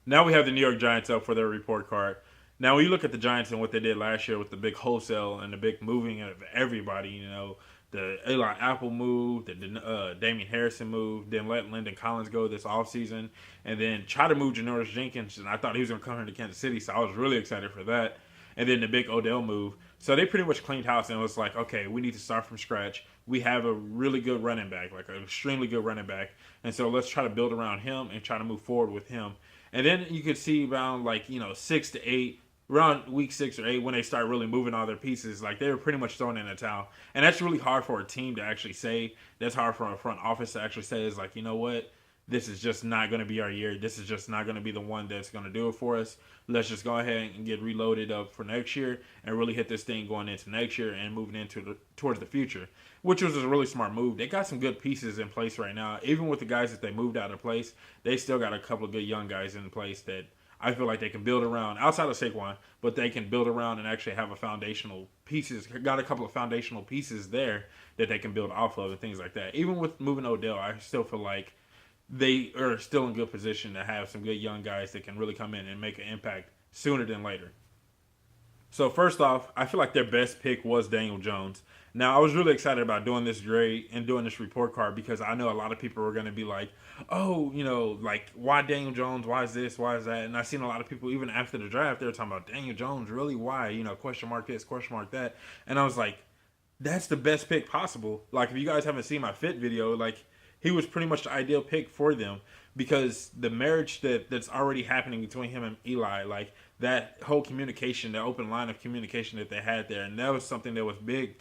Now we have the New York Giants up for their report card. Now, when you look at the Giants and what they did last year with the big wholesale and the big moving of everybody, the Eli Apple move, the Damian Harrison move, then let Lyndon Collins go this offseason, and then try to move Janoris Jenkins. And I thought he was going to come here to Kansas City, so I was really excited for that. And then the big Odell move. So they pretty much cleaned house and was like, okay, we need to start from scratch. We have a really good running back, like an extremely good running back. And so let's try to build around him and try to move forward with him. And then you could see around 6 to 8, around week 6 or 8 when they start really moving all their pieces, like they were pretty much throwing in a towel. And that's really hard for a team to actually say. That's hard for a front office to actually say is like, you know what? This is just not going to be our year. This is just not going to be the one that's going to do it for us. Let's just go ahead and get reloaded up for next year and really hit this thing going into next year and moving towards the future, which was a really smart move. They got some good pieces in place right now. Even with the guys that they moved out of place, they still got a couple of good young guys in place that I feel like they can build around outside of Saquon, but they can build around and actually have a foundational pieces. Got a couple of foundational pieces there that they can build off of and things like that. Even with moving Odell, I still feel like they are still in good position to have some good young guys that can really come in and make an impact sooner than later. So first off, I feel like their best pick was Daniel Jones. Now I was really excited about doing this grade and doing this report card because I know a lot of people are going to be like, "Oh, like why Daniel Jones? Why is this? Why is that?" And I've seen a lot of people even after the draft they were talking about Daniel Jones. Really, why? Question mark this, question mark that. And I was like, that's the best pick possible. Like if you guys haven't seen my fit video, like he was pretty much the ideal pick for them because the marriage that's already happening between him and Eli, like that whole communication, the open line of communication that they had there, and that was something that was big.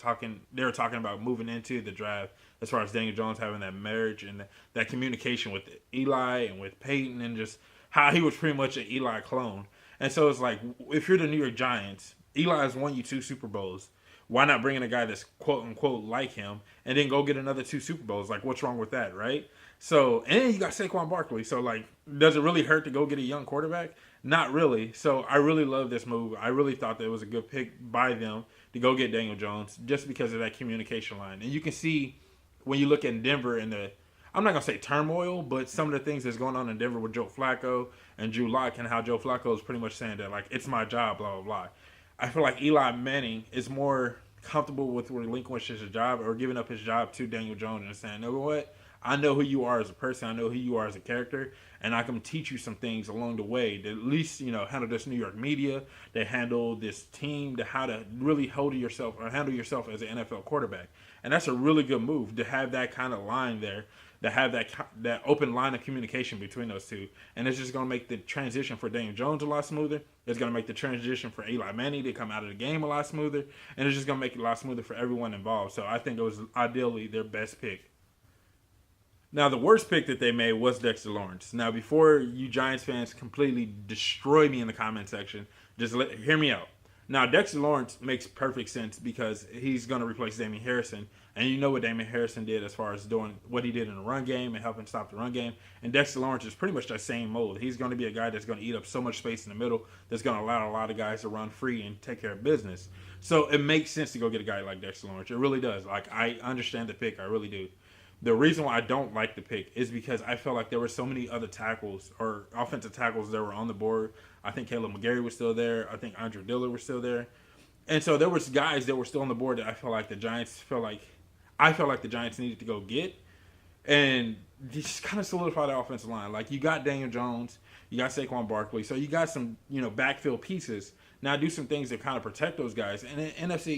They were talking about moving into the draft as far as Daniel Jones having that marriage and that communication with Eli and with Peyton, and just how he was pretty much an Eli clone. And so it's like if you're the New York Giants, Eli has won you 2 Super Bowls. Why not bring in a guy that's quote unquote like him and then go get another 2 Super Bowls? Like, what's wrong with that, right? So, and you got Saquon Barkley. So, like, does it really hurt to go get a young quarterback? Not really. So, I really love this move. I really thought that it was a good pick by them to go get Daniel Jones just because of that communication line. And you can see when you look at Denver and I'm not going to say turmoil, but some of the things that's going on in Denver with Joe Flacco and Drew Lock and how Joe Flacco is pretty much saying that, like, it's my job, blah, blah, blah. I feel like Eli Manning is more comfortable with relinquishing his job or giving up his job to Daniel Jones and saying, you know what? I know who you are as a person. I know who you are as a character, and I can teach you some things along the way to at least handle this New York media, to handle this team, to how to really hold yourself or handle yourself as an NFL quarterback. And that's a really good move to have that kind of line there, to have that open line of communication between those two, and it's just going to make the transition for Daniel Jones a lot smoother. It's going to make the transition for Eli Manning to come out of the game a lot smoother, and it's just going to make it a lot smoother for everyone involved. So I think it was ideally their best pick. Now, the worst pick that they made was Dexter Lawrence. Now, before you Giants fans completely destroy me in the comment section, hear me out. Now, Dexter Lawrence makes perfect sense because he's going to replace Damian Harrison. And you know what Damian Harrison did as far as doing what he did in the run game and helping stop the run game. And Dexter Lawrence is pretty much that same mold. He's going to be a guy that's going to eat up so much space in the middle that's going to allow a lot of guys to run free and take care of business. So it makes sense to go get a guy like Dexter Lawrence. It really does. Like, I understand the pick. I really do. The reason why I don't like the pick is because I felt like there were so many other tackles or offensive tackles that were on the board. I think Caleb McGarry was still there. I think Andre Dillard was still there. And so there was guys that were still on the board that I felt like the Giants needed to go get. And just kind of solidify the offensive line. Like, you got Daniel Jones, you got Saquon Barkley, so you got some, backfield pieces. Now do some things to kind of protect those guys. And the NFC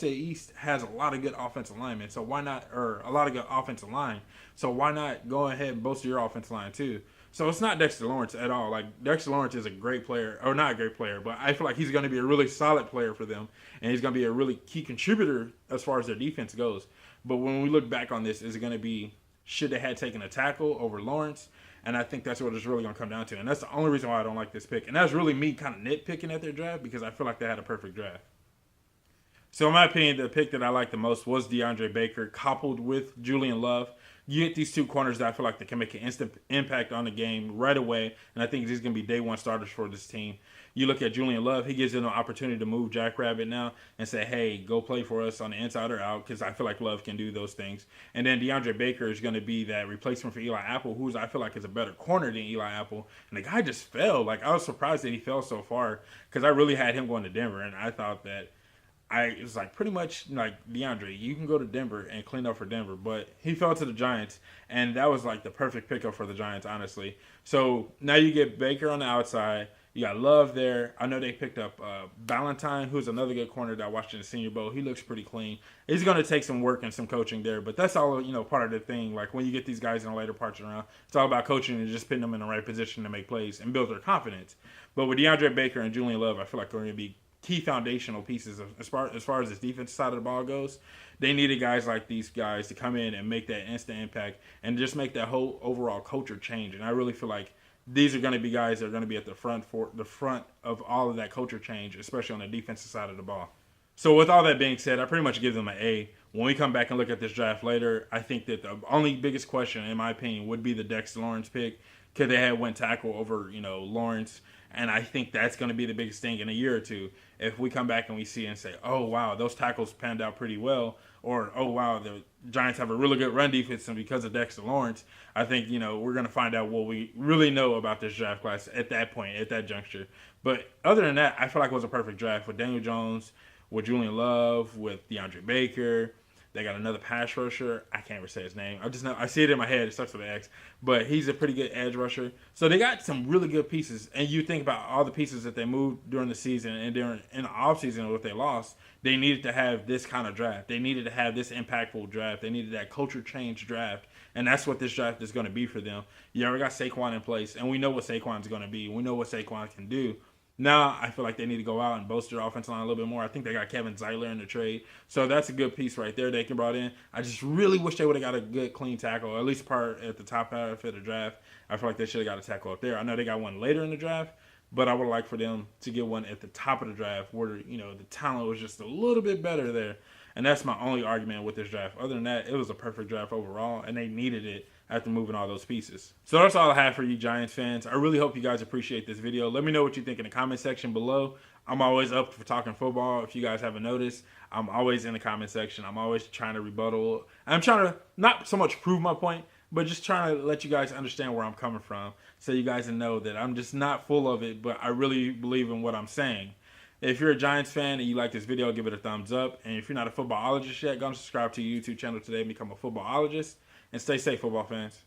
East has a lot of good offensive linemen, so why not, or a lot of good offensive line. So why not go ahead and bolster your offensive line too? So it's not Dexter Lawrence at all. Like, Dexter Lawrence is a great player, or not a great player, but I feel like he's going to be a really solid player for them, and he's going to be a really key contributor as far as their defense goes. But when we look back on this, is it going to be should they had taken a tackle over Lawrence? And I think that's what it's really going to come down to. And that's the only reason why I don't like this pick. And that's really me kind of nitpicking at their draft because I feel like they had a perfect draft. So in my opinion, the pick that I liked the most was DeAndre Baker, coupled with Julian Love. You get these two corners that I feel like they can make an instant impact on the game right away, and I think these going to be day one starters for this team. You look at Julian Love; he gives them an opportunity to move Jackrabbit now and say, "Hey, go play for us on the inside or out," because I feel like Love can do those things. And then DeAndre Baker is going to be that replacement for Eli Apple, who's I feel like is a better corner than Eli Apple. And the guy just fell. Like I was surprised that he fell so far because I really had him going to Denver, and I thought that it was like pretty much like DeAndre, you can go to Denver and clean up for Denver, but he fell to the Giants, and that was like the perfect pickup for the Giants, honestly. So now you get Baker on the outside. You got Love there. I know they picked up Valentine, who's another good corner that I watched in the Senior Bowl. He looks pretty clean. He's going to take some work and some coaching there, but that's all part of the thing. Like when you get these guys in the later parts of the round, it's all about coaching and just putting them in the right position to make plays and build their confidence. But with DeAndre Baker and Julian Love, I feel like they're going to be key foundational pieces as far as this defense side of the ball goes. They needed guys like these guys to come in and make that instant impact and just make that whole overall culture change. And I really feel like these are going to be guys that are going to be at the front of all of that culture change, especially on the defensive side of the ball. So with all that being said, I pretty much give them an A. When we come back and look at this draft later, I think that the only biggest question, in my opinion, would be the Dexter Lawrence pick. Could they have went tackle over, Lawrence? And I think that's going to be the biggest thing in a year or two. If we come back and we see and say, oh, wow, those tackles panned out pretty well, or, oh, wow, the Giants have a really good run defense and because of Dexter Lawrence, I think, we're going to find out what we really know about this draft class at that point, at that juncture. But other than that, I feel like it was a perfect draft with Daniel Jones, with Julian Love, with DeAndre Baker. They got another pass rusher. I can't ever say his name. I just know I see it in my head. It starts with an X. But he's a pretty good edge rusher. So they got some really good pieces. And you think about all the pieces that they moved during the season and during in the offseason what they lost. They needed to have this kind of draft. They needed to have this impactful draft. They needed that culture change draft. And that's what this draft is going to be for them. You already got Saquon in place. And we know what Saquon's going to be. We know what Saquon can do. Now, I feel like they need to go out and bolster their offensive line a little bit more. I think they got Kevin Zeitler in the trade. So that's a good piece right there they can brought in. I just really wish they would have got a good, clean tackle, or at least part at the top half of the draft. I feel like they should have got a tackle up there. I know they got one later in the draft, but I would like for them to get one at the top of the draft where, the talent was just a little bit better there. And that's my only argument with this draft. Other than that, it was a perfect draft overall, and they needed it after moving all those pieces. So that's all I have for you Giants fans. I really hope you guys appreciate this video. Let me know what you think in the comment section below. I'm always up for talking football. If you guys haven't noticed, I'm always in the comment section. I'm always trying to rebuttal. I'm trying to not so much prove my point, but just trying to let you guys understand where I'm coming from so you guys know that I'm just not full of it, but I really believe in what I'm saying. If you're a Giants fan and you like this video, give it a thumbs up. And if you're not a footballologist yet, go and subscribe to your YouTube channel today and become a footballologist. And stay safe, football fans.